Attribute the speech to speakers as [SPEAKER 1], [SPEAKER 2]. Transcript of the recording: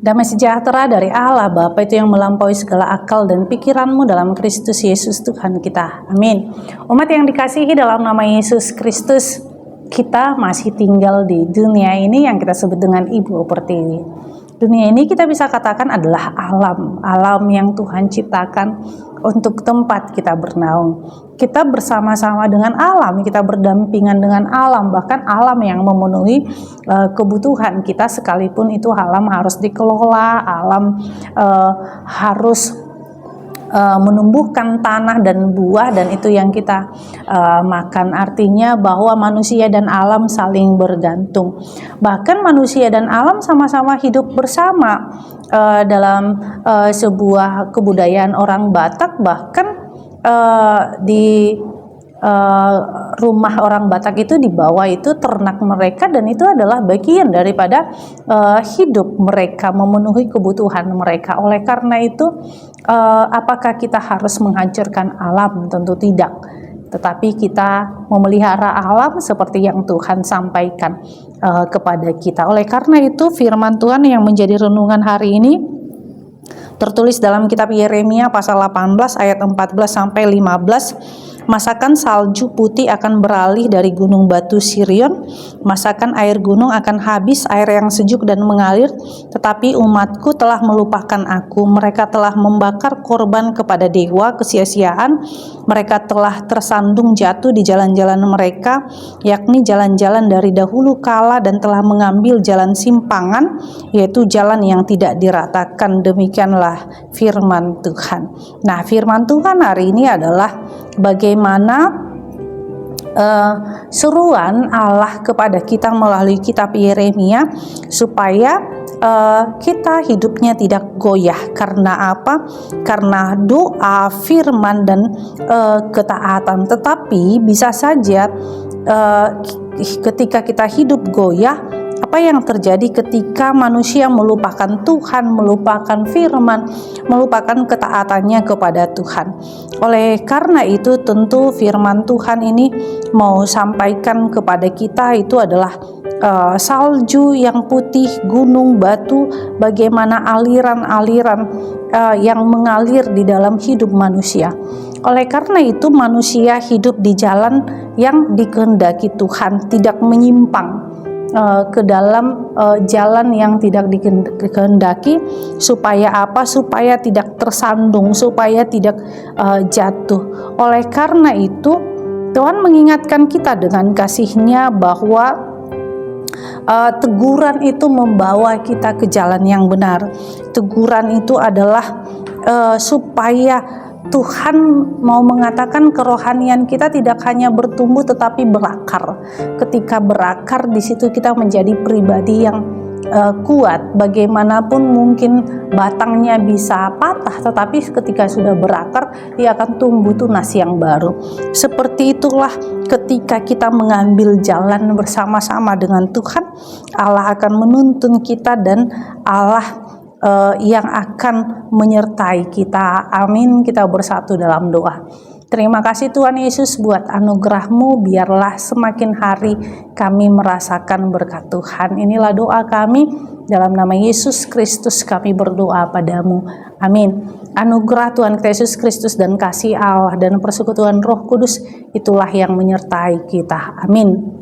[SPEAKER 1] Damai sejahtera dari Allah Bapa itu yang melampaui segala akal dan pikiranmu dalam Kristus Yesus Tuhan kita. Amin. Umat yang dikasihi dalam nama Yesus Kristus, kita masih tinggal di dunia ini yang kita sebut dengan Ibu Pertiwi. Dunia ini kita bisa katakan adalah alam yang Tuhan ciptakan untuk tempat kita bernaung. Kita bersama-sama dengan alam, kita berdampingan dengan alam, bahkan alam yang memenuhi kebutuhan kita, sekalipun itu alam harus dikelola, alam harus menumbuhkan tanah dan buah, dan itu yang kita makan. Artinya bahwa manusia dan alam saling bergantung. Bahkan manusia dan alam sama-sama hidup bersama dalam sebuah kebudayaan orang Batak. Bahkan di rumah orang Batak itu di bawah itu ternak mereka, dan itu adalah bagian daripada hidup mereka, memenuhi kebutuhan mereka. Oleh karena itu, apakah kita harus menghancurkan alam? Tentu tidak. Tetapi kita memelihara alam seperti yang Tuhan sampaikan kepada kita. Oleh karena itu, firman Tuhan yang menjadi renungan hari ini tertulis dalam kitab Yeremia pasal 18 ayat 14 sampai 15. Masakan salju putih akan beralih dari gunung batu Sirion, masakan air gunung akan habis, air yang sejuk dan mengalir, tetapi umatku telah melupakan aku. Mereka telah membakar korban kepada dewa, kesia-siaan. Mereka telah tersandung jatuh di jalan-jalan mereka, yakni jalan-jalan dari dahulu kala, dan telah mengambil jalan simpangan, yaitu jalan yang tidak diratakan. Demikianlah firman Tuhan. Nah, firman Tuhan hari ini adalah bagaimana seruan Allah kepada kita melalui kitab Yeremia supaya kita hidupnya tidak goyah. Karena apa? Karena doa, firman, dan ketaatan. Tetapi bisa saja ketika kita hidup goyah, apa yang terjadi ketika manusia melupakan Tuhan, melupakan firman, melupakan ketaatannya kepada Tuhan. Oleh karena itu, tentu firman Tuhan ini mau sampaikan kepada kita itu adalah salju yang putih, gunung batu, bagaimana aliran-aliran yang mengalir di dalam hidup manusia. Oleh karena itu, manusia hidup di jalan yang dikehendaki Tuhan, tidak menyimpang ke dalam jalan yang tidak dikehendaki. Supaya apa? Supaya tidak tersandung, supaya tidak jatuh. Oleh karena itu, Tuhan mengingatkan kita dengan kasih-Nya bahwa teguran itu membawa kita ke jalan yang benar. Teguran itu adalah supaya Tuhan mau mengatakan kerohanian kita tidak hanya bertumbuh tetapi berakar. Ketika berakar, di situ kita menjadi pribadi yang kuat. Bagaimanapun mungkin batangnya bisa patah, tetapi ketika sudah berakar, dia akan tumbuh tunas yang baru. Seperti itulah ketika kita mengambil jalan bersama-sama dengan Tuhan, Allah akan menuntun kita dan Allah yang akan menyertai kita. Amin. Kita bersatu dalam doa. Terima kasih Tuhan Yesus buat anugerah-Mu, biarlah semakin hari kami merasakan berkat Tuhan. Inilah doa kami, dalam nama Yesus Kristus kami berdoa padamu. Amin. Anugerah Tuhan Yesus Kristus dan kasih Allah dan persekutuan Roh Kudus itulah yang menyertai kita. Amin.